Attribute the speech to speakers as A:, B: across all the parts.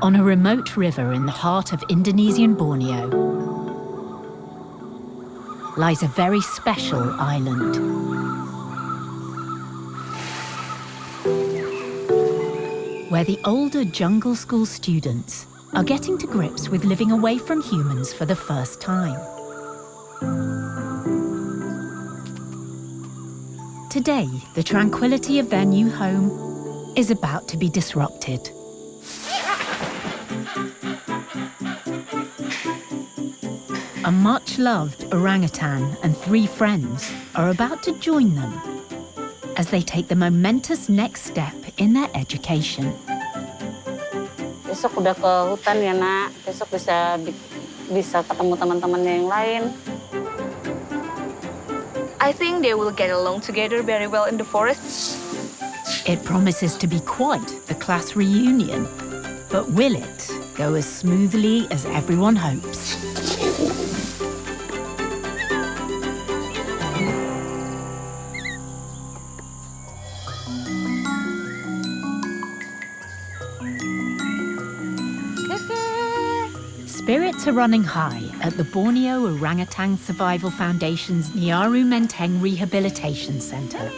A: On a remote river in the heart of Indonesian Borneo lies a very special island. Where the older jungle school students are getting to grips with living away from humans for the first time. Today, the tranquility of their new home is about to be disrupted. A much-loved orangutan and 3 friends are about to join them as they take the momentous next step in their education.
B: Besok udah ke hutan ya, Nak. Besok bisa ketemu teman-temannya yang lain.
C: I think they will get along together very well in the forest.
A: It promises to be quite the class reunion, but will it go as smoothly as everyone hopes? Spirits are running high at the Borneo Orangutan Survival Foundation's Nyaru Menteng Rehabilitation Centre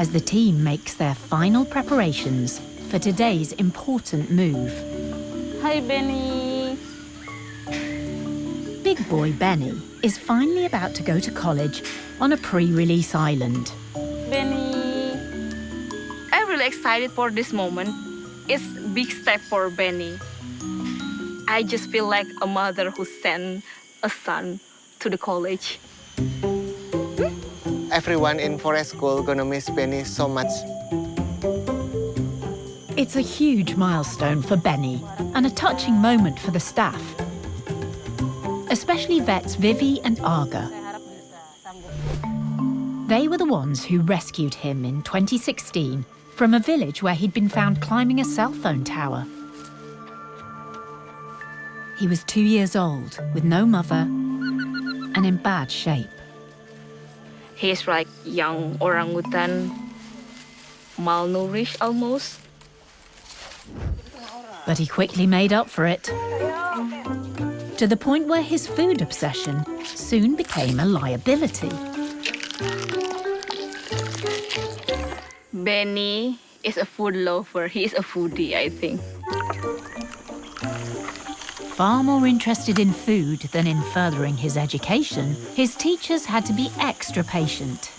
A: as the team makes their final preparations for today's important move.
B: Hi, Beni.
A: Big Boy Beni is finally about to go to college on a pre-release island.
B: Beni.
C: I'm really excited for this moment. It's a big step for Beni. I just feel like a mother who sent a son to the college.
D: Everyone in forest school gonna miss Beni so much.
A: It's a huge milestone for Beni and a touching moment for the staff, especially vets Vivi and Arga. They were the ones who rescued him in 2016 from a village where he'd been found climbing a cell phone tower. He was 2 years old, with no mother, and in bad shape.
C: He's like young orangutan, malnourished almost.
A: But he quickly made up for it, to the point where his food obsession soon became a liability.
C: Beni is a food lover. He is a foodie, I think.
A: Far more interested in food than in furthering his education, his teachers had to be extra patient.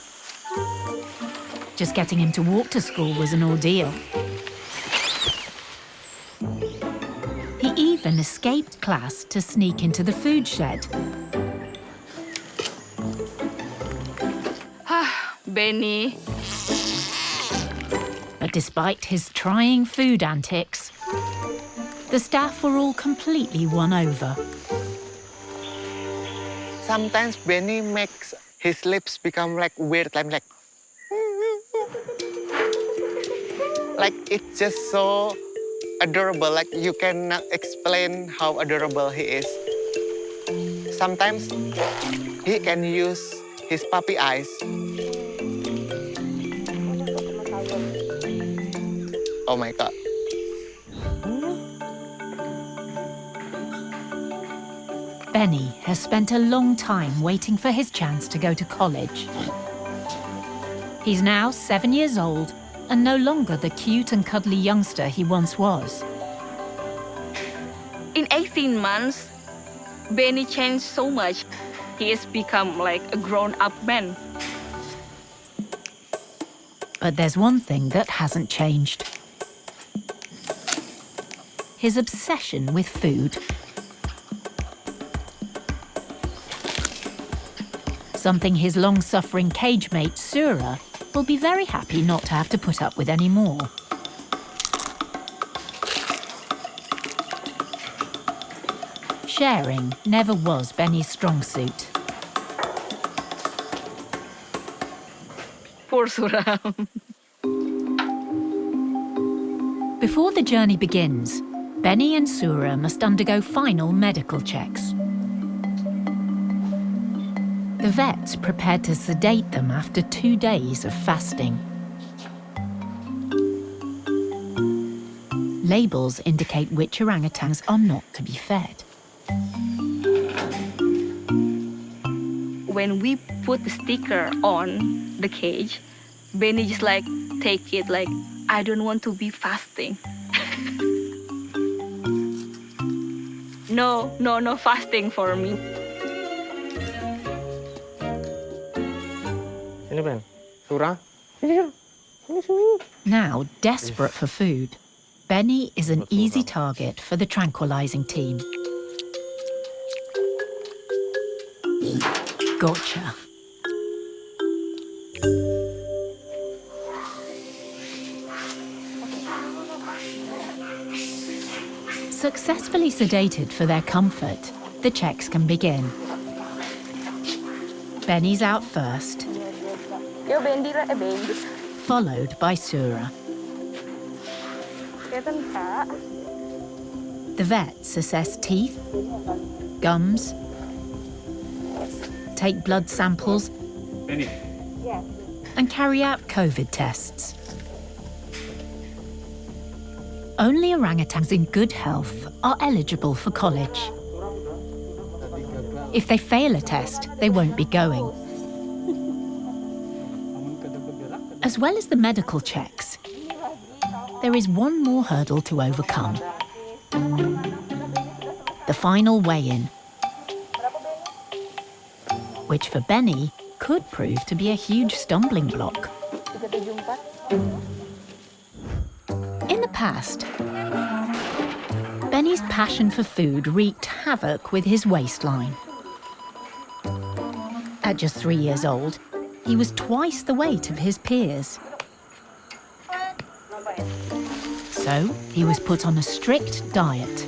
A: Just getting him to walk to school was an ordeal. He even escaped class to sneak into the food shed.
C: Beni.
A: But despite his trying food antics, the staff were all completely won over.
D: Sometimes Beni makes his lips become like weird, like it's just so adorable. Like you cannot explain how adorable he is. Sometimes he can use his puppy eyes. Oh my God.
A: Beni has spent a long time waiting for his chance to go to college. He's now 7 years old and no longer the cute and cuddly youngster he once was.
C: In 18 months, Beni changed so much. He has become like a grown-up man.
A: But there's one thing that hasn't changed. His obsession with food. Something his long-suffering cage mate, Sura, will be very happy not to have to put up with anymore. Sharing never was Beni's strong suit.
C: Poor Sura.
A: Before the journey begins, Beni and Sura must undergo final medical checks. The vet's prepared to sedate them after 2 days of fasting. Labels indicate which orangutans are not to be fed.
C: When we put the sticker on the cage, Beni just like take it like, I don't want to be fasting. No fasting for me.
D: Ini Ben, Sura.
A: Now desperate for food, Beni is an easy target for the tranquilizing team. Gotcha. Successfully sedated for their comfort, the checks can begin. Beni's out first, followed by Sura. The vets assess teeth, gums, take blood samples, and carry out COVID tests. Only orangutans in good health are eligible for college. If they fail a test, they won't be going. As well as the medical checks, there is one more hurdle to overcome. The final weigh-in, which for Beni could prove to be a huge stumbling block. In the past, Beni's passion for food wreaked havoc with his waistline. At just 3 years old, he was twice the weight of his peers. So he was put on a strict diet.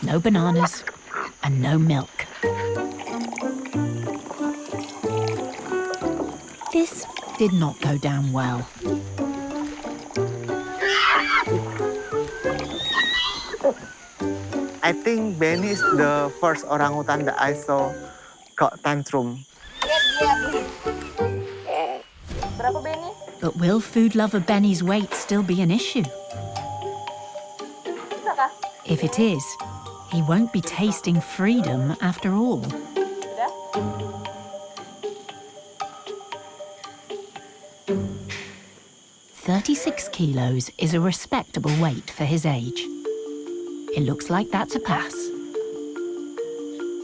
A: No bananas and no milk. This did not go down well.
D: I think Beni is the first orangutan that I saw got tantrum.
A: But will food lover Beni's weight still be an issue? If it is, he won't be tasting freedom after all. "36 kilos is a respectable weight for his age. It looks like that's a pass."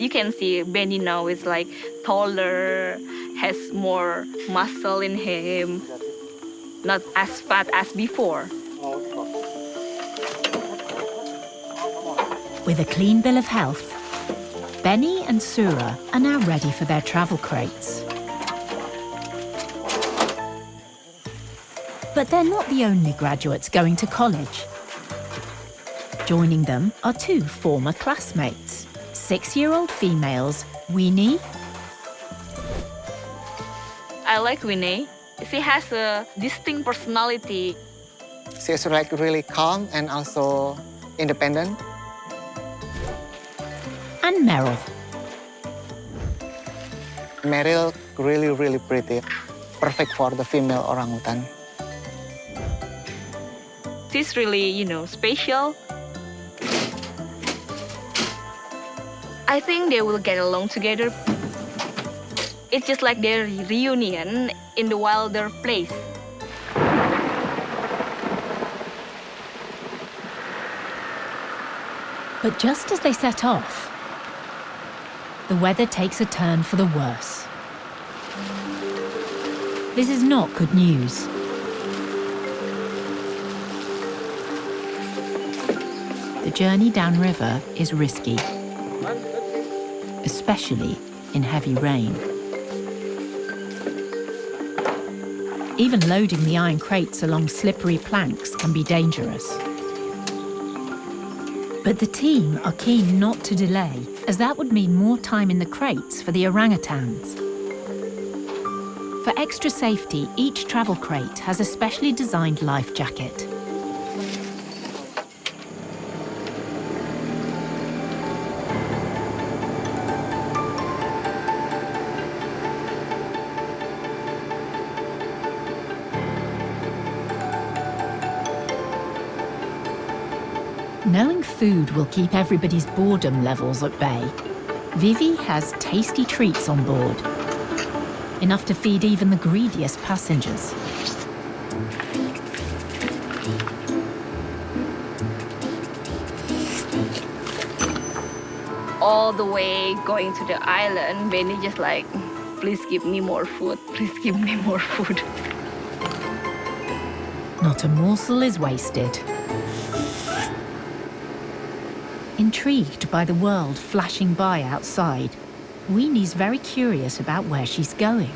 C: You can see Beni now is like taller, has more muscle in him, not as fat as before.
A: With a clean bill of health, Beni and Sura are now ready for their travel crates. But they're not the only graduates going to college. Joining them are two former classmates, 6-year-old females, Winnie.
C: I like Winnie. She has a distinct personality.
D: She's like really calm and also independent.
A: And Meryl.
D: Meryl really pretty, perfect for the female orangutan.
C: She's really, special. I think they will get along together. It's just like their reunion in the wilder place.
A: But just as they set off, the weather takes a turn for the worse. This is not good news. The journey downriver is risky, especially in heavy rain. Even loading the iron crates along slippery planks can be dangerous. But the team are keen not to delay, as that would mean more time in the crates for the orangutans. For extra safety, each travel crate has a specially designed life jacket. Knowing food will keep everybody's boredom levels at bay, Vivi has tasty treats on board. Enough to feed even the greediest passengers.
C: All the way going to the island, Beni just like, please give me more food, please give me more food.
A: Not a morsel is wasted. Intrigued by the world flashing by outside, Weenie's very curious about where she's going.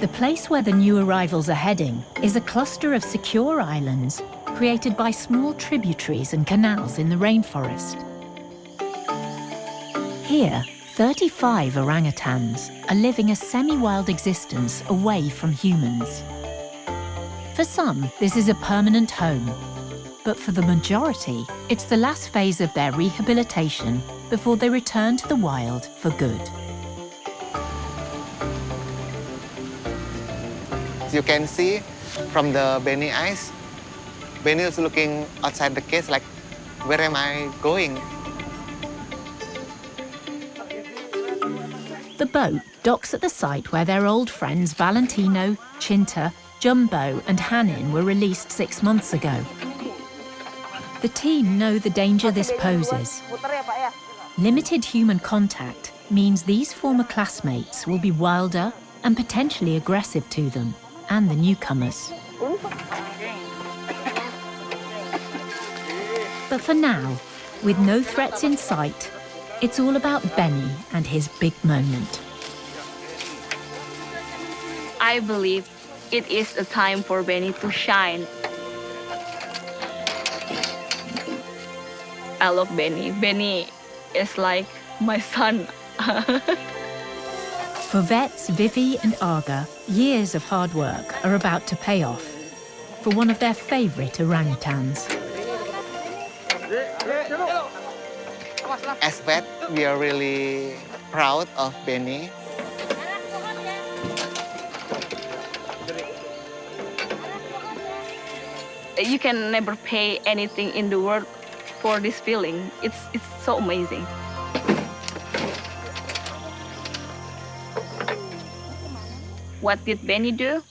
A: The place where the new arrivals are heading is a cluster of secure islands created by small tributaries and canals in the rainforest. Here, 35 orangutans are living a semi-wild existence away from humans. For some, this is a permanent home, but for the majority, it's the last phase of their rehabilitation before they return to the wild for good.
D: You can see from the Beni eyes, Beni is looking outside the cage like, where am I going?
A: The boat docks at the site where their old friends Valentino, Chinta, Jumbo and Hanin were released 6 months ago. The team know the danger this poses. Limited human contact means these former classmates will be wilder and potentially aggressive to them and the newcomers. But for now, with no threats in sight, it's all about Beni and his big moment.
C: I believe it is a time for Beni to shine. I love Beni. Beni is like my son.
A: For vets Vivi and Aga, years of hard work are about to pay off for one of their favourite orangutans.
D: As vet, we are really proud of Beni.
C: You can never pay anything in the world for this feeling. It's so amazing. What did Beni do?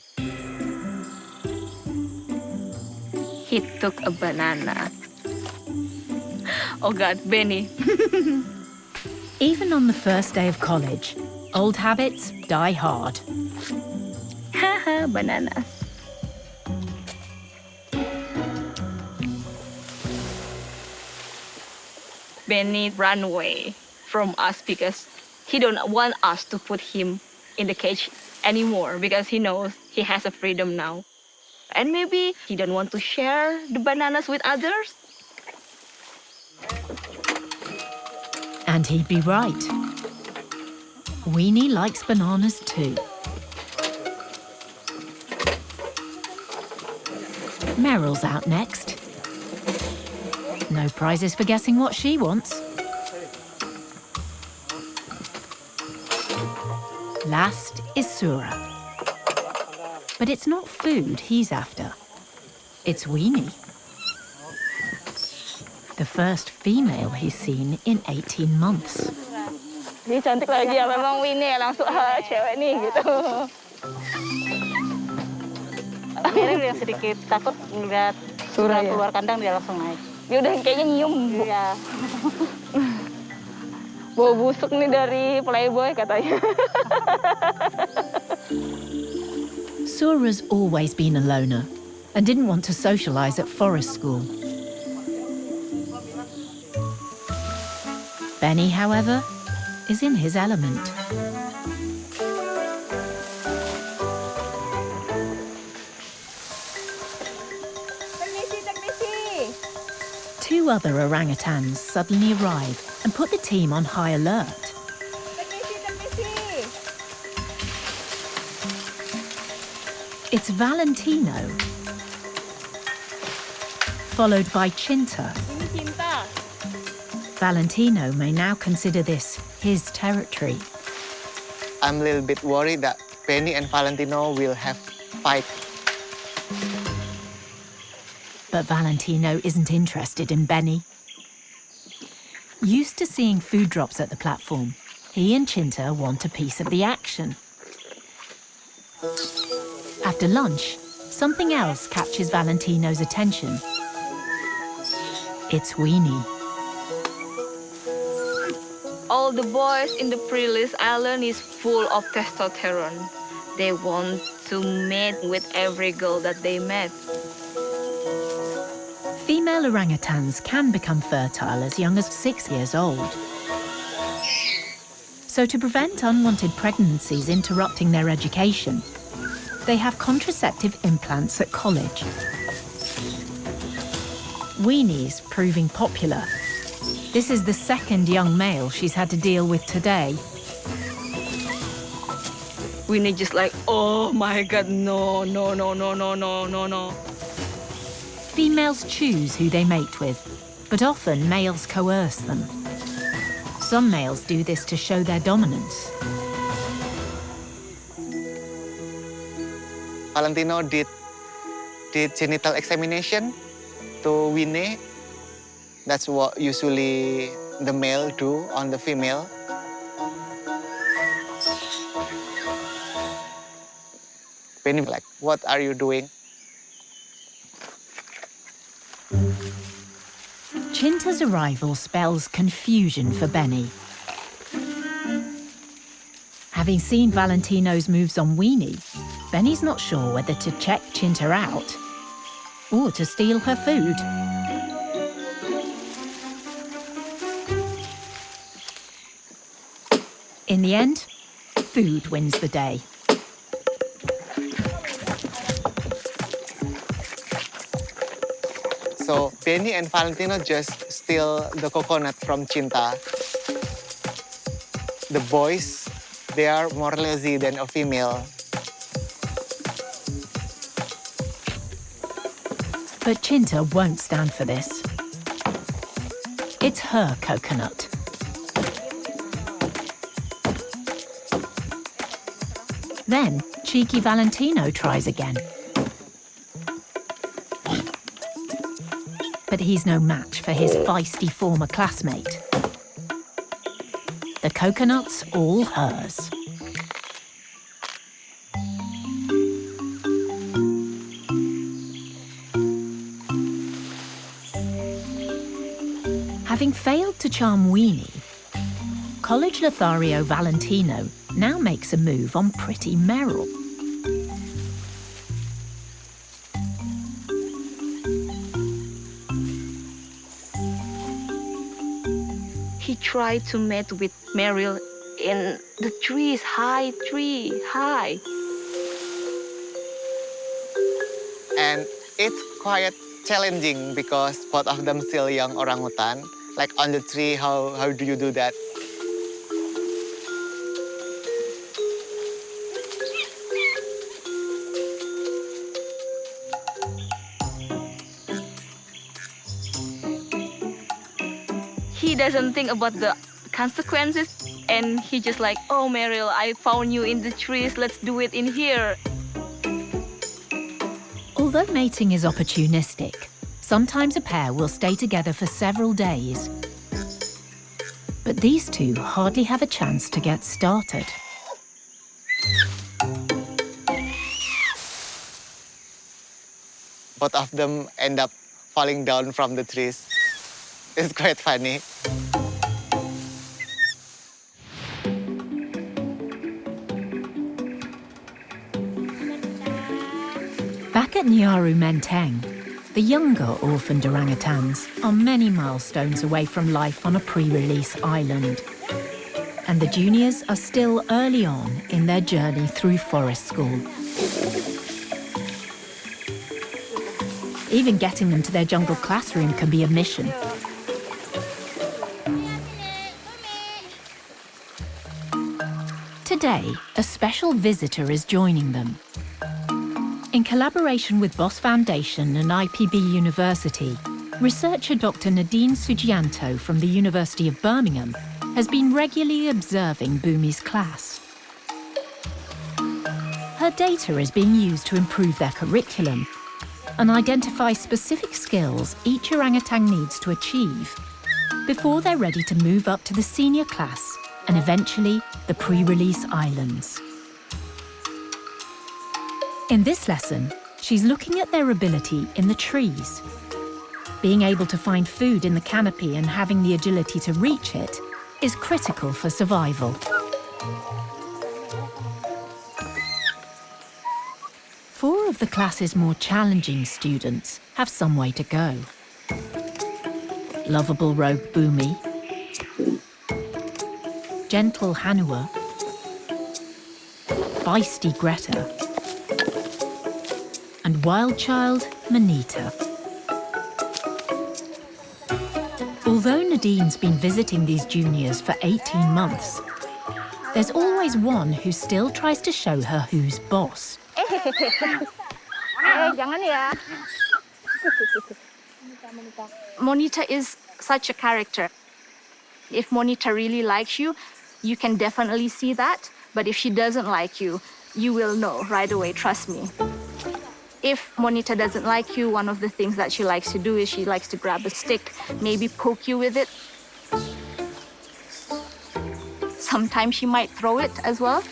C: He took a banana. Oh God, Beni.
A: Even on the first day of college, old habits die hard.
C: Haha, bananas. Beni ran away from us because he don't want us to put him in the cage anymore because he knows he has a freedom now. And maybe he don't want to share the bananas with others.
A: And he'd be right. Weenie likes bananas too. Meryl's out next. No prizes for guessing what she wants. Last is Sura. But it's not food he's after. It's Weenie. The first female he's seen in 18 months.
C: Dia cantik lagi ya, memang Winnie langsung cewek nih gitu. Meryl yang sedikit takut melihat Sura keluar kandang dia langsung naik. Dia udah kayaknya nyium. Iya. Bau busuk nih dari Playboy katanya.
A: Sura's always been a loner and didn't want to socialise at forest school. Beni, however, is in his element. Two other orangutans suddenly arrive and put the team on high alert. It's Valentino, followed by Chinta. Valentino may now consider this his territory.
D: I'm a little bit worried that Beni and Valentino will have fight.
A: But Valentino isn't interested in Beni. Used to seeing food drops at the platform, he and Cinta want a piece of the action. After lunch, something else catches Valentino's attention. It's Weenie.
C: All the boys in the Prilis Island is full of testosterone. They want to mate with every girl that they met.
A: Female orangutans can become fertile as young as 6 years old. So to prevent unwanted pregnancies interrupting their education, they have contraceptive implants at college. Weenie's proving popular. This is the second young male she's had to deal with today.
C: Weenie just like, oh my God, no, no, no, no, no, no, no, no.
A: Females choose who they mate with, but often males coerce them. Some males do this to show their dominance.
D: Valentino did genital examination to Weenie. That's what usually the male do on the female. Beni like, what are you doing?
A: Cinta's arrival spells confusion for Beni. Having seen Valentino's moves on Weenie, Beni's not sure whether to check Cinta out or to steal her food. In the end, food wins the day.
D: So Beni and Valentino just steal the coconut from Cinta. The boys, they are more lazy than a female.
A: But Cinta won't stand for this. It's her coconut. Then, cheeky Valentino tries again. But he's no match for his feisty former classmate. The coconut's all hers. Having failed to charm Weenie, college Lothario Valentino now makes a move on pretty Meryl.
C: He tried to mate with Meryl in the trees, high tree, high.
D: And it's quite challenging because both of them still young orangutan. Like on the tree, how do you do that?
C: He doesn't think about the consequences, and he just like, oh Meryl, I found you in the trees, let's do it in here.
A: Although mating is opportunistic, sometimes a pair will stay together for several days. But these two hardly have a chance to get started.
D: Both of them end up falling down from the trees. It's quite funny.
A: Back at Nyaru Menteng, the younger orphaned orangutans are many milestones away from life on a pre-release island. And the juniors are still early on in their journey through forest school. Even getting them to their jungle classroom can be a mission. Today, a special visitor is joining them. In collaboration with Boss Foundation and IPB University, researcher Dr Nadine Sugianto from the University of Birmingham has been regularly observing Bumi's class. Her data is being used to improve their curriculum and identify specific skills each orangutan needs to achieve before they're ready to move up to the senior class and eventually the pre-release islands. In this lesson, she's looking at their ability in the trees. Being able to find food in the canopy and having the agility to reach it is critical for survival. Four of the class's more challenging students have some way to go. Lovable rogue Bumi, gentle Hanua, feisty Greta, and wild child Manita. Although Nadine's been visiting these juniors for 18 months, there's always one who still tries to show her who's boss.
C: Monita is such a character. If Monita really likes you, you can definitely see that. But if she doesn't like you, you will know right away, trust me. If Monita doesn't like you, one of the things that she likes to do is she likes to grab a stick, maybe poke you with it. Sometimes she might throw it as well.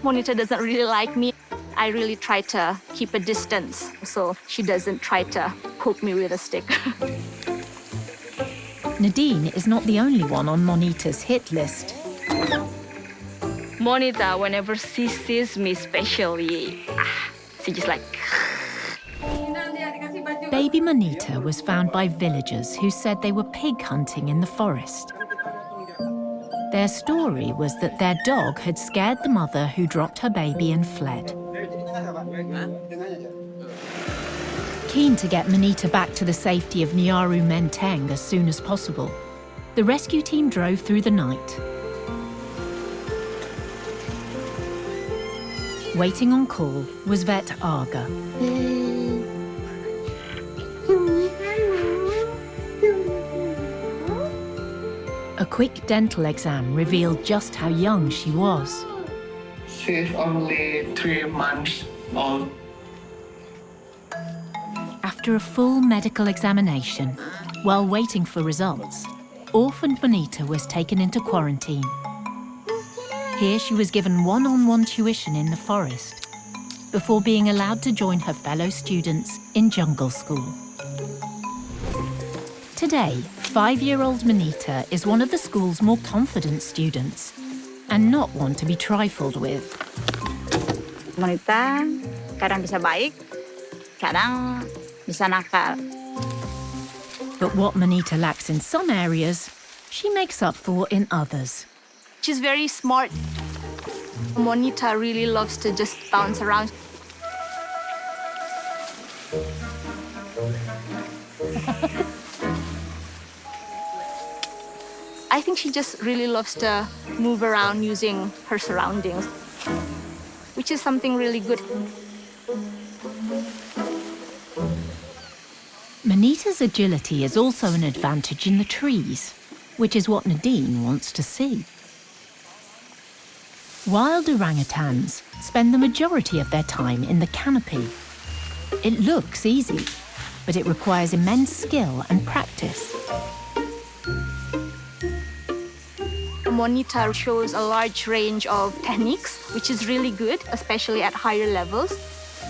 C: Monita doesn't really like me. I really try to keep a distance so she doesn't try to poke me with a stick.
A: Nadine is not the only one on Monita's hit list.
C: Monita, whenever she sees me especially, she just like...
A: Baby Monita was found by villagers who said they were pig hunting in the forest. Their story was that their dog had scared the mother who dropped her baby and fled. Keen to get Monita back to the safety of Nyaru Menteng as soon as possible, the rescue team drove through the night. Waiting on call was vet Aga. A quick dental exam revealed just how young she was.
E: She's only 3 months old.
A: After a full medical examination, while waiting for results, orphan Bonita was taken into quarantine. Here she was given one-on-one tuition in the forest before being allowed to join her fellow students in jungle school. Today, 5-year-old Monita is one of the school's more confident students and not one to be trifled with.
B: Monita kadang bisa baik, kadang bisa nakal.
A: But what Monita lacks in some areas, she makes up for in others.
C: She's very smart. Monita really loves to just bounce around. I think she just really loves to move around using her surroundings, which is something really good.
A: Monita's agility is also an advantage in the trees, which is what Nadine wants to see. Wild orangutans spend the majority of their time in the canopy. It looks easy, but it requires immense skill and practice.
C: Monita shows a large range of techniques, which is really good, especially at higher levels.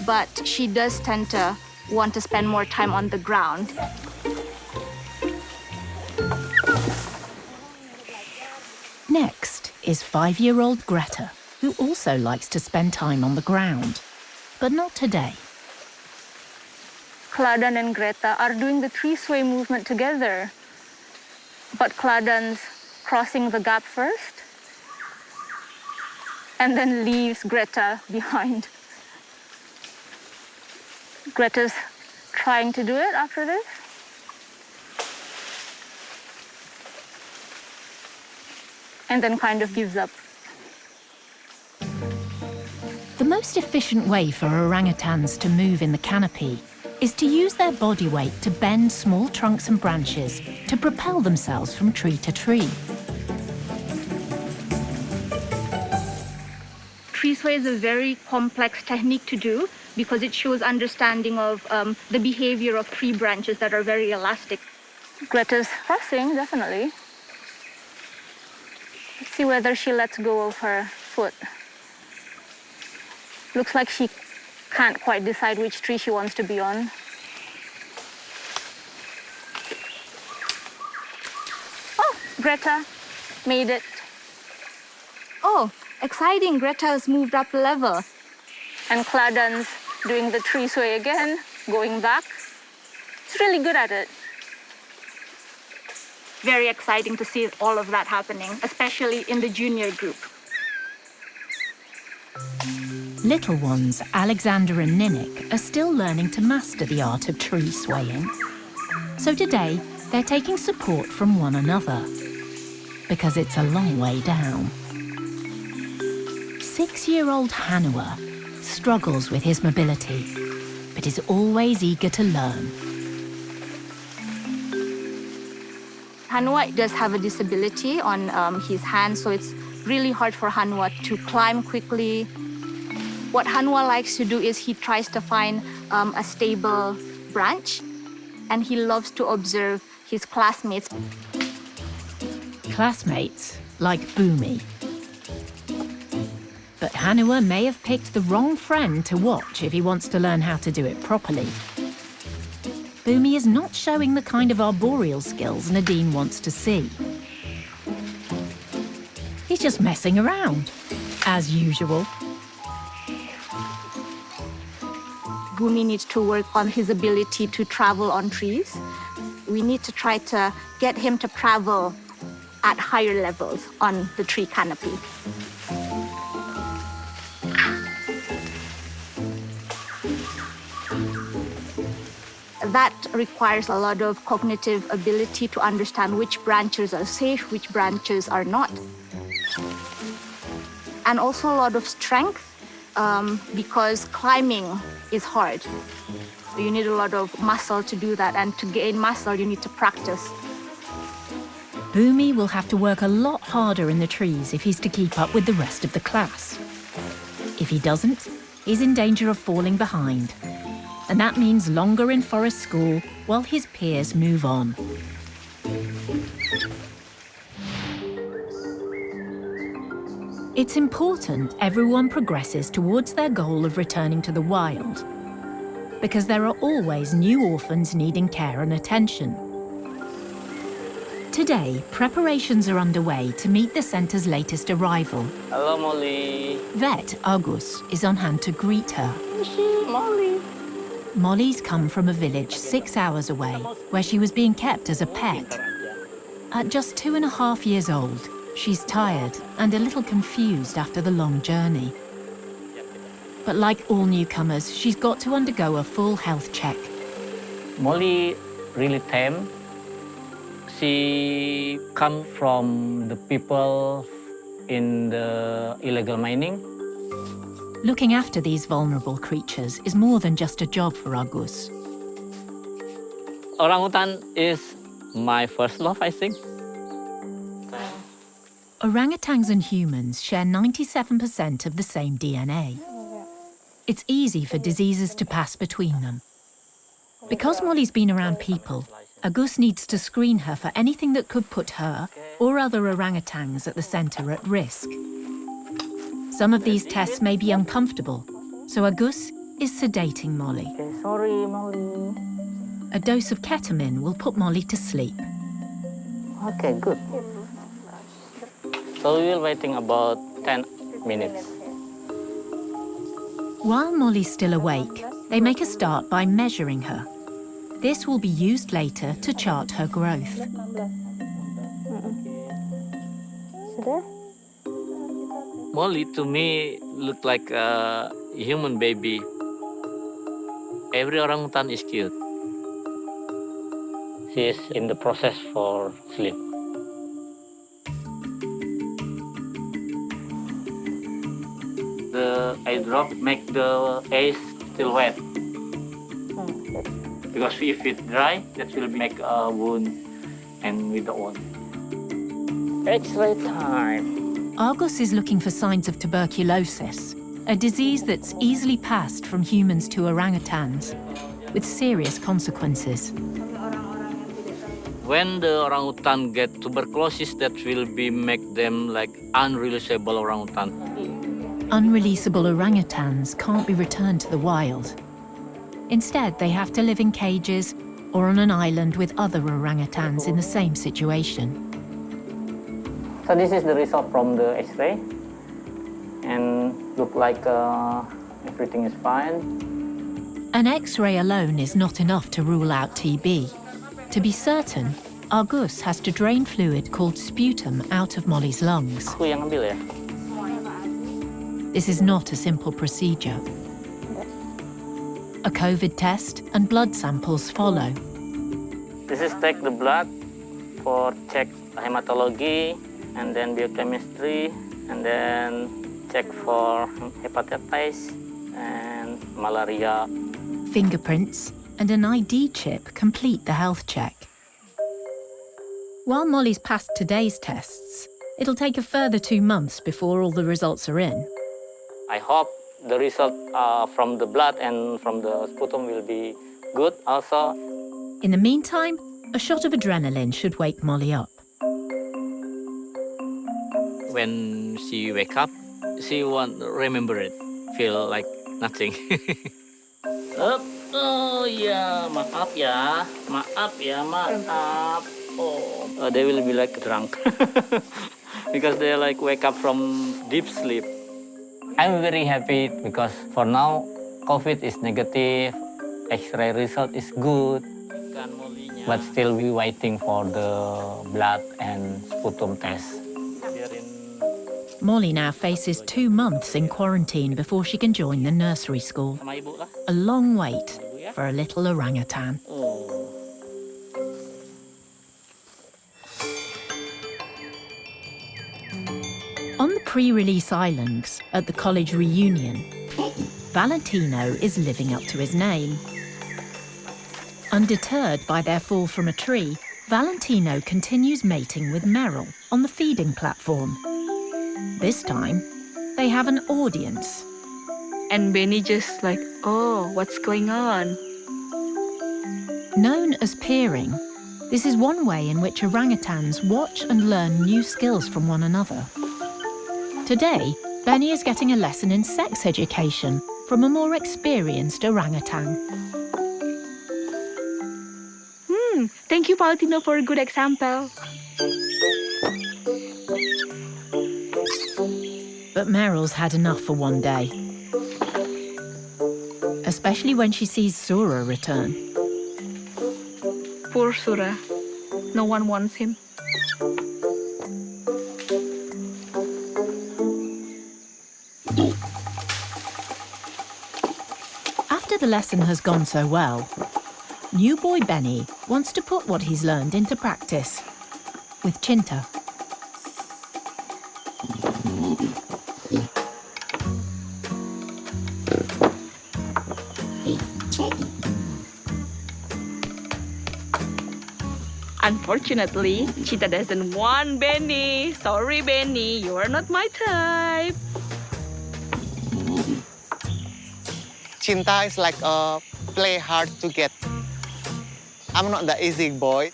C: But she does tend to want to spend more time on the ground.
A: Next is 5-year-old Greta, who also likes to spend time on the ground, but not today.
C: Kladan and Greta are doing the three-sway movement together. But Kladan's crossing the gap first and then leaves Greta behind. Greta's trying to do it after this. And then kind of gives up.
A: The most efficient way for orangutans to move in the canopy is to use their body weight to bend small trunks and branches to propel themselves from tree to tree.
F: tree sway is a very complex technique to do because it shows understanding of the behavior of tree branches that are very elastic. Greta's crossing, definitely. Let's see whether she lets go of her foot. Looks like she can't quite decide which tree she wants to be on. Oh, Greta made it. Oh, exciting, Greta has moved up a level. And Clauden's doing the tree sway again, going back. It's really good at it. Very exciting to see all of that happening, especially in the junior group.
A: Little ones, Alexander and Ninnick, are still learning to master the art of tree swaying. So today, they're taking support from one another, because it's a long way down. 6-year-old Hanua struggles with his mobility, but is always eager to learn.
F: Hanua does have a disability on his hand, so it's really hard for Hanua to climb quickly. What Hanua likes to do is he tries to find a stable branch, and he loves to observe his classmates.
A: Classmates like Bumi. But Hanua may have picked the wrong friend to watch if he wants to learn how to do it properly. Bumi is not showing the kind of arboreal skills Nadine wants to see. He's just messing around, as usual.
F: Bumi needs to work on his ability to travel on trees. We need to try to get him to travel at higher levels on the tree canopy. That requires a lot of cognitive ability to understand which branches are safe, which branches are not. And also a lot of strength because climbing is hard. So you need a lot of muscle to do that, and to gain muscle, you need to practice.
A: Bumi will have to work a lot harder in the trees if he's to keep up with the rest of the class. If he doesn't, he's in danger of falling behind. And that means longer in forest school while his peers move on. It's important everyone progresses towards their goal of returning to the wild, because there are always new orphans needing care and attention. Today, preparations are underway to meet the centre's latest arrival.
G: Hello, Molly.
A: Vet Agus is on hand to greet her.
B: Molly.
A: Molly's come from a village 6 hours away, where she was being kept as a pet. At just 2.5 years old, she's tired and a little confused after the long journey. But like all newcomers, she's got to undergo a full health check.
G: Molly really tame. She come from the people in the illegal mining.
A: Looking after these vulnerable creatures is more than just a job for Agus.
G: Orangutan is my first love, I think.
A: Orangutans and humans share 97% of the same DNA. It's easy for diseases to pass between them. Because Molly's been around people, Agus needs to screen her for anything that could put her or other orangutans at the centre at risk. Some of these tests may be uncomfortable, so Agus is sedating Molly.
G: Okay, sorry, Molly.
A: A dose of ketamine will put Molly to sleep.
G: Okay, good. So we will waiting about 10 minutes.
A: While Molly's still awake, they make a start by measuring her. This will be used later to chart her growth.
G: Molly, to me, look like a human baby. Every orangutan is cute. She is in the process for sleep. The eye drop make the eyes still wet. Because if it dry, that will make a wound and with the wound. X-ray time.
A: Argus is looking for signs of tuberculosis, a disease that's easily passed from humans to orangutans, with serious consequences.
G: When the orangutan get tuberculosis, that will be make them like unreleasable orangutan.
A: Unreleasable orangutans can't be returned to the wild. Instead, they have to live in cages or on an island with other orangutans in the same situation.
G: So this is the result from the X-ray, and look like everything is fine.
A: An X-ray alone is not enough to rule out TB. To be certain, Argus has to drain fluid called sputum out of Molly's lungs.
G: Aku yang ambil ya.
A: This is not a simple procedure. A COVID test and blood samples follow.
G: This is take the blood for check hematology, and then biochemistry, and then check for hepatitis and malaria.
A: Fingerprints and an ID chip complete the health check. While Molly's passed today's tests, it'll take a further 2 months before all the results are in.
G: I hope the result from the blood and from the sputum will be good also.
A: In the meantime, a shot of adrenaline should wake Molly up.
G: When she wake up, she won't remember it, feel like nothing. Oh ya, maaf ya, maaf. Oh, they will be like drunk because they like wake up from deep sleep. I'm very happy because for now, COVID is negative, X-ray result is good, but still we waiting for the blood and sputum test.
A: Molly now faces 2 months in quarantine before she can join the nursery school. A long wait for a little orangutan. On the pre-release islands at the college reunion, Valentino is living up to his name. Undeterred by their fall from a tree, Valentino continues mating with Meryl on the feeding platform. This time, they have an audience.
C: And Beni just like, oh, what's going on?
A: Known as peering, this is one way in which orangutans watch and learn new skills from one another. Today, Beni is getting a lesson in sex education from a more experienced orangutan.
C: Thank you, Valentino, for a good example.
A: But Meryl's had enough for one day. Especially when she sees Sura return.
C: Poor Sura. No one wants him.
A: After the lesson has gone so well, new boy Beni wants to put what he's learned into practice with Cinta.
C: Unfortunately, Cinta doesn't want Beni. Sorry, Beni, you are not my type.
D: Cinta is like a play hard to get. I'm not the easy boy.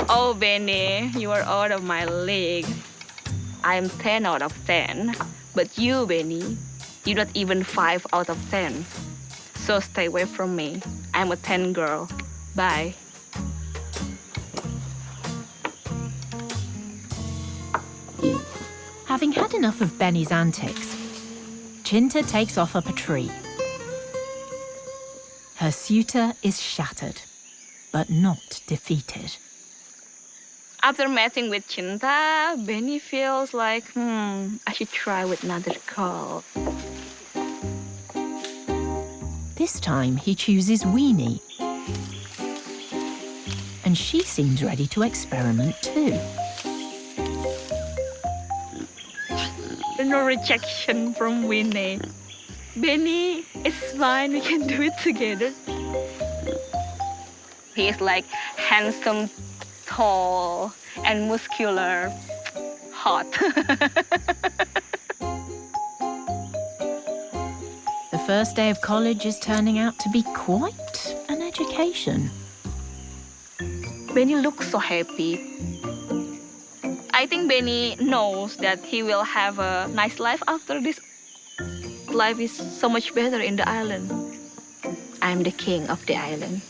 C: Oh, Beni, you are out of my league. I'm 10 out of 10. But you, Beni, you're not even 5 out of 10. So stay away from me. I'm a 10 girl. Bye.
A: Having had enough of Beni's antics, Cinta takes off up a tree. Her suitor is shattered, but not defeated.
C: After messing with Cinta, Beni feels like, I should try with another girl.
A: This time he chooses Weenie. And she seems ready to experiment too.
C: No rejection from Winnie. Beni, it's fine, we can do it together. He is like handsome, tall, and muscular, hot.
A: The first day of college is turning out to be quite an education.
C: Beni looks so happy. I think Beni knows that he will have a nice life after this. Life is so much better in the island. I'm the king of the island.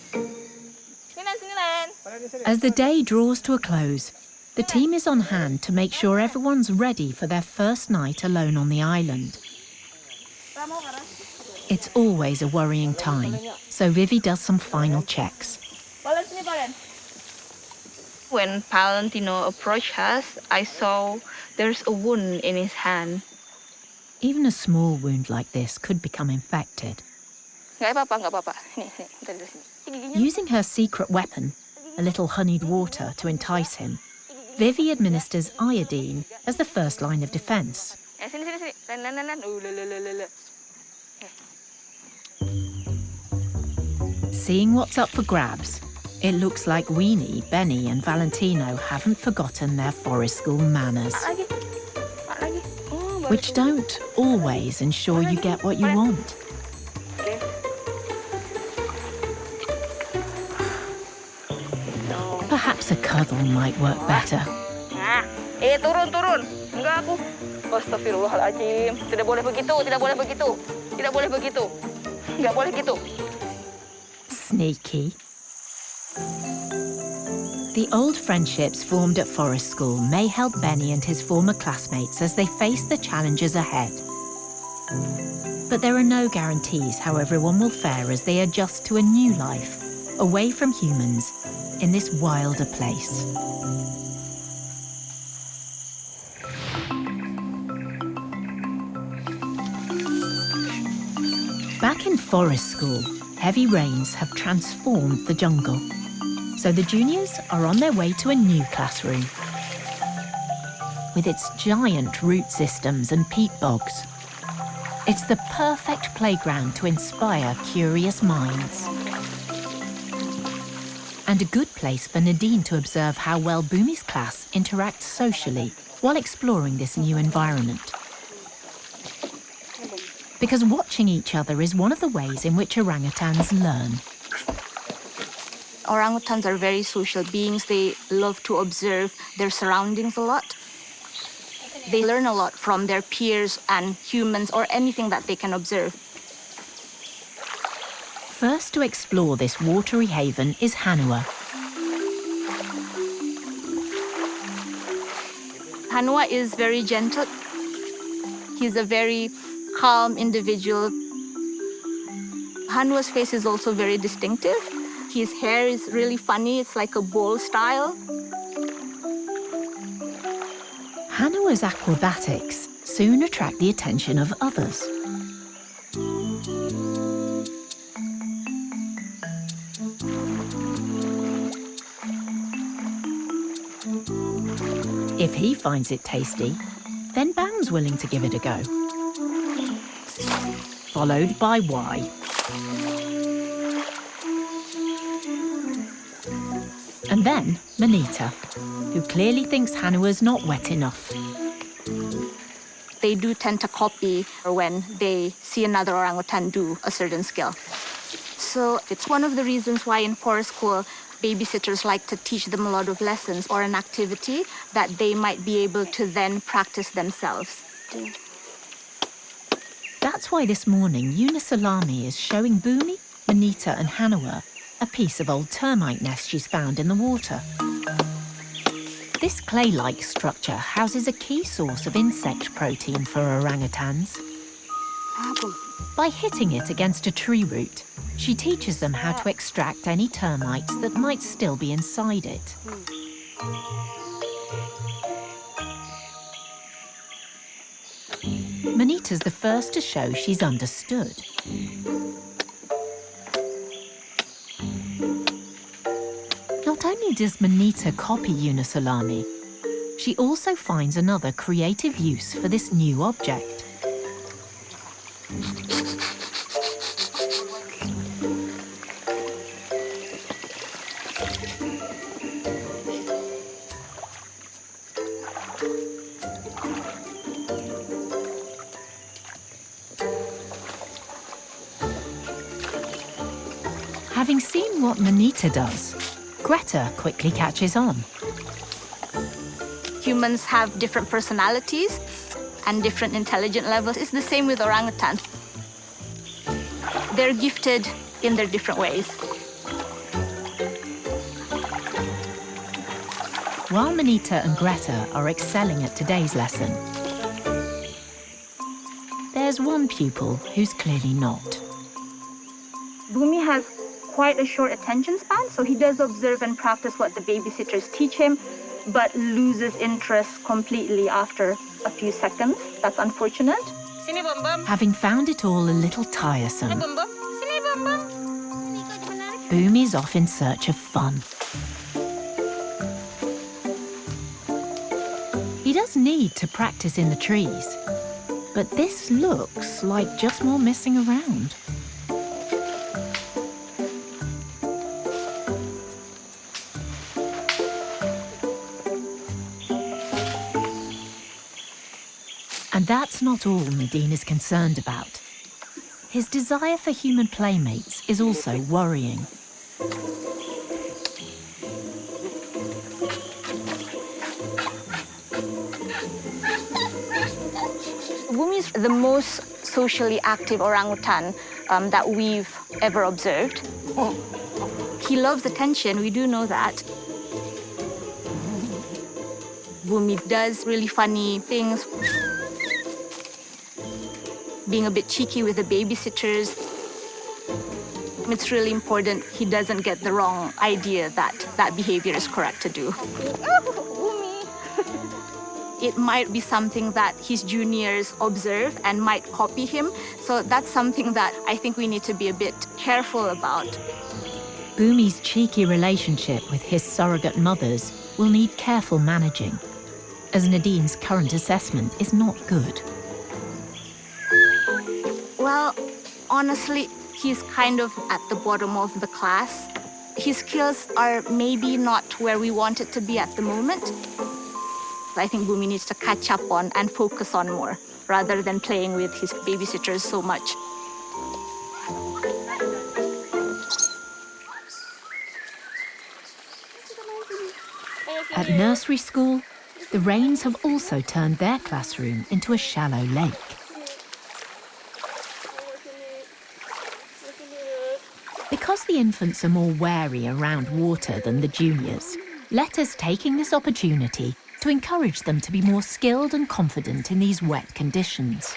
A: As the day draws to a close, the team is on hand to make sure everyone's ready for their first night alone on the island. It's always a worrying time, so Vivi does some final checks.
C: When Valentino approached us, I saw there's a wound in his hand.
A: Even a small wound like this could become infected.
F: Nggak apa-apa.
A: Using her secret weapon, a little honeyed water to entice him, Vivi administers iodine as the first line of defense. Seeing what's up for grabs, it looks like Weenie, Beni and Valentino haven't forgotten their forest school manners, which don't always ensure you get what you want. Perhaps a cuddle might work better.
C: Turun. Enggak aku. Astagfirullahaladzim. Tidak boleh begitu. Enggak boleh gitu.
A: Sneaky. The old friendships formed at forest school may help Beni and his former classmates as they face the challenges ahead. But there are no guarantees how everyone will fare as they adjust to a new life, away from humans, in this wilder place. Back in forest school, heavy rains have transformed the jungle. So the juniors are on their way to a new classroom. With its giant root systems and peat bogs, it's the perfect playground to inspire curious minds. And a good place for Nadine to observe how well Bumi's class interacts socially while exploring this new environment. Because watching each other is one of the ways in which orangutans learn.
F: Orangutans are very social beings. They love to observe their surroundings a lot. They learn a lot from their peers and humans or anything that they can observe.
A: First to explore this watery haven is Hanua.
F: Hanua is very gentle. He's a very calm individual. Hanua's face is also very distinctive. His hair is really funny. It's like a bowl style.
A: Hanua's acrobatics soon attract the attention of others. If he finds it tasty, then Bam's willing to give it a go. Followed by Y. And then Manita, who clearly thinks Hanua's not wet enough.
F: They do tend to copy when they see another orangutan do a certain skill. So it's one of the reasons why in forest school, babysitters like to teach them a lot of lessons or an activity that they might be able to then practice themselves.
A: That's why this morning Unisalami is showing Bumi, Manita and Hanua a piece of old termite nest she's found in the water. This clay-like structure houses a key source of insect protein for orangutans. By hitting it against a tree root, she teaches them how to extract any termites that might still be inside it. Manita's the first to show she's understood. Not only does Manita copy Unisalami, she also finds another creative use for this new object. Having seen what Manita does, Greta quickly catches on.
F: Humans have different personalities and different intelligence levels. It's the same with orangutans. They're gifted in their different ways.
A: While Manita and Greta are excelling at today's lesson, there's one pupil who's clearly not.
F: Bumi has quite a short attention span, so he does observe and practice what the babysitters teach him, but loses interest completely after a few seconds. That's unfortunate.
B: Sini, Bum Bum.
A: Having found it all a little tiresome,
B: Bum Bum. Sini, Bum Bum.
A: Bumi's off in search of fun. He does need to practice in the trees, but this looks like just more messing around. And that's not all Nadine is concerned about. His desire for human playmates is also worrying.
F: Bumi is the most socially active orangutan that we've ever observed. He loves attention, we do know that. Bumi does really funny things, being a bit cheeky with the babysitters. It's really important he doesn't get the wrong idea that that behavior is correct to do. It might be something that his juniors observe and might copy him. So that's something that I think we need to be a bit careful about.
A: Bumi's cheeky relationship with his surrogate mothers will need careful managing, as Nadine's current assessment is not good.
F: Well, honestly, he's kind of at the bottom of the class. His skills are maybe not where we want it to be at the moment. I think Bumi needs to catch up on and focus on more, rather than playing with his babysitters so much.
A: At nursery school, the rains have also turned their classroom into a shallow lake. Because the infants are more wary around water than the juniors, Letta's taking this opportunity to encourage them to be more skilled and confident in these wet conditions.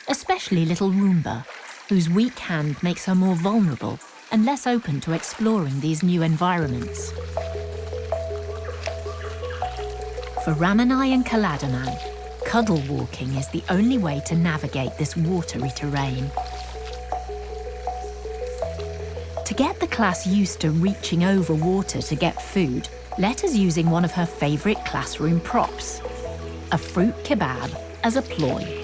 A: Especially little Roomba, whose weak hand makes her more vulnerable and less open to exploring these new environments. For Ramanai and Kaladaman, cuddle walking is the only way to navigate this watery terrain. To get the class used to reaching over water to get food, Letta's using one of her favourite classroom props, a fruit kebab as a ploy.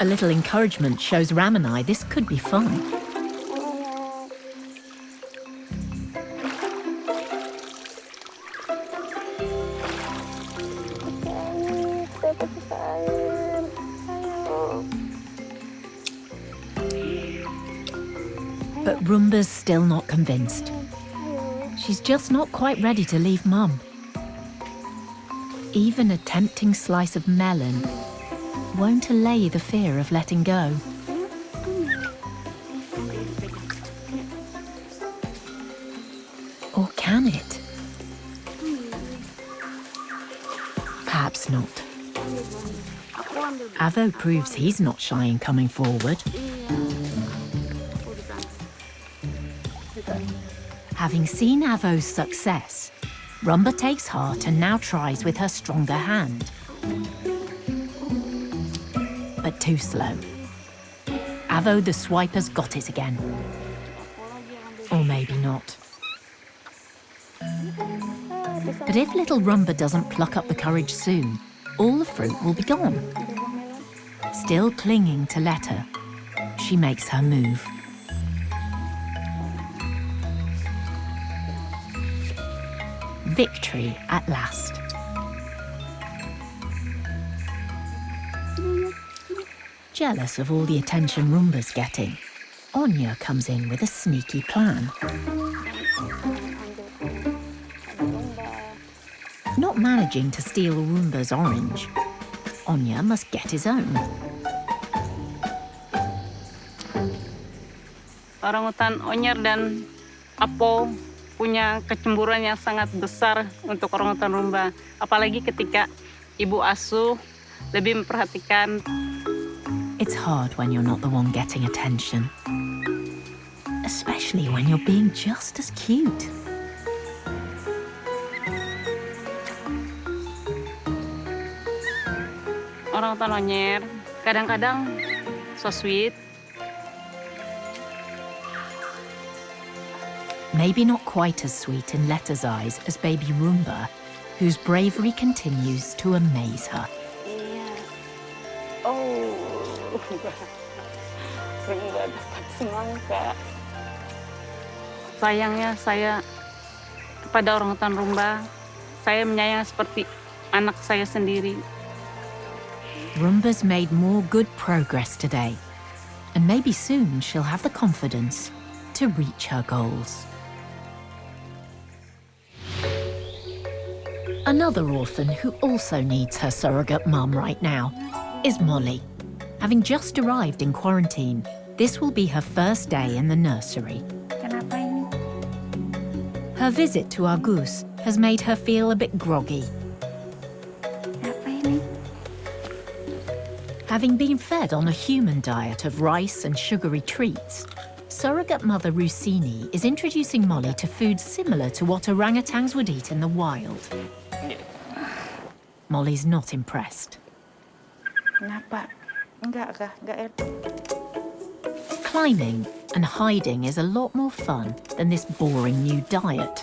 A: A little encouragement shows Ramanai this could be fun. But Roomba's still not convinced. She's just not quite ready to leave Mum. Even a tempting slice of melon won't allay the fear of letting go. Or can it? Perhaps not. Avo proves he's not shy in coming forward. Having seen Avo's success, Rumba takes heart and now tries with her stronger hand. But too slow. Avo the swiper's got it again. Or maybe not. But if little Rumba doesn't pluck up the courage soon, all the fruit will be gone. Still clinging to Letta, she makes her move. Victory at last. Jealous of all the attention Roomba's getting, Anya comes in with a sneaky plan. Not managing to steal Roomba's orange, Anya must get his own.
B: Orangutan Onyer dan Apo punya kecemburuan yang sangat besar untuk orangutan Rumba. Apalagi ketika ibu asuh lebih memperhatikan.
A: It's hard when you're not the one getting attention. Especially when you're being just as cute.
B: Orangutan Onyer kadang-kadang so sweet.
A: Maybe not quite as sweet in Letta's eyes as baby Roomba, whose bravery continues to amaze her.
B: Iya. Oh. Sering gak dapat semangka. Sayangnya saya kepada orangutan Rumba, saya menyayang seperti anak saya sendiri.
A: Roomba's made more good progress today, and maybe soon she'll have the confidence to reach her goals. Another orphan who also needs her surrogate mum right now is Molly. Having just arrived in quarantine, this will be her first day in the nursery.
B: Kenapa ini?
A: Her visit to Agus has made her feel a bit groggy.
B: Kenapa ini?
A: Having been fed on a human diet of rice and sugary treats, surrogate mother Rusini is introducing Molly to foods similar to what orangutans would eat in the wild. Molly's not impressed.
B: Kenapa? Enggak.
A: Climbing and hiding is a lot more fun than this boring new diet.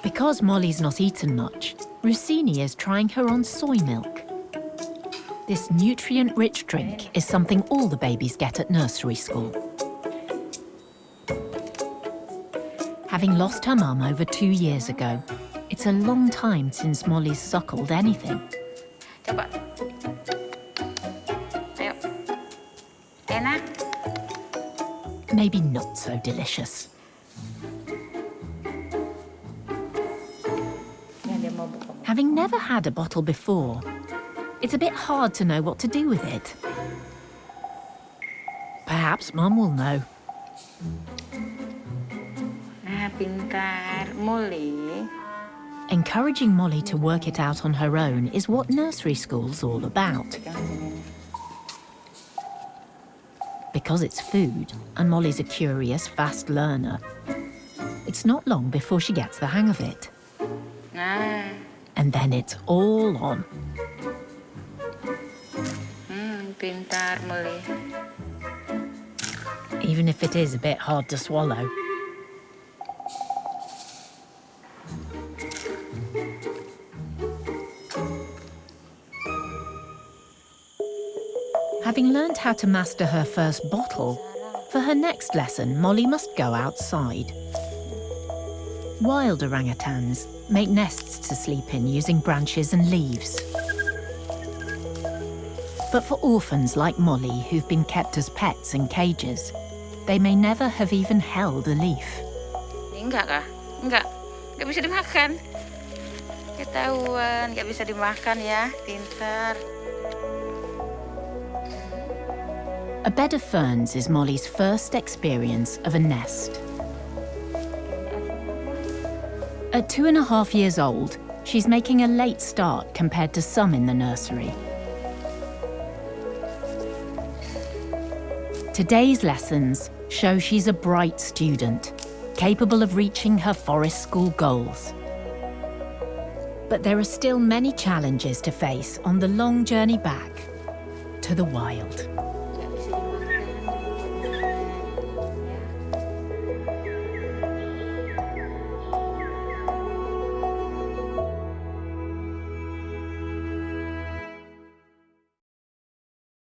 A: Because Molly's not eaten much, Rusini is trying her on soy milk. This nutrient-rich drink is something all the babies get at nursery school. Having lost her mum over 2 years ago, it's a long time since Molly's suckled anything.
B: Coba. Ayo. Enak?
A: Maybe not so delicious. Having never had a bottle before, it's a bit hard to know what to do with it. Perhaps Mum will know.
B: Nah, pintar. Molly.
A: Encouraging Molly to work it out on her own is what nursery school's all about. Because it's food, and Molly's a curious, fast learner, it's not long before she gets the hang of it.
B: Nah.
A: And then it's all on.
B: Pintar, Molly.
A: Even if it is a bit hard to swallow. Having learned how to master her first bottle, for her next lesson, Molly must go outside. Wild orangutans make nests to sleep in using branches and leaves. But for orphans like Molly, who've been kept as pets in cages, they may never have even held a leaf.
B: Enggak kah? Enggak bisa dimakan. Ketahuan, enggak bisa dimakan ya, pintar.
A: A bed of ferns is Molly's first experience of a nest. At 2.5 years old, she's making a late start compared to some in the nursery. Today's lessons show she's a bright student, capable of reaching her forest school goals. But there are still many challenges to face on the long journey back to the wild.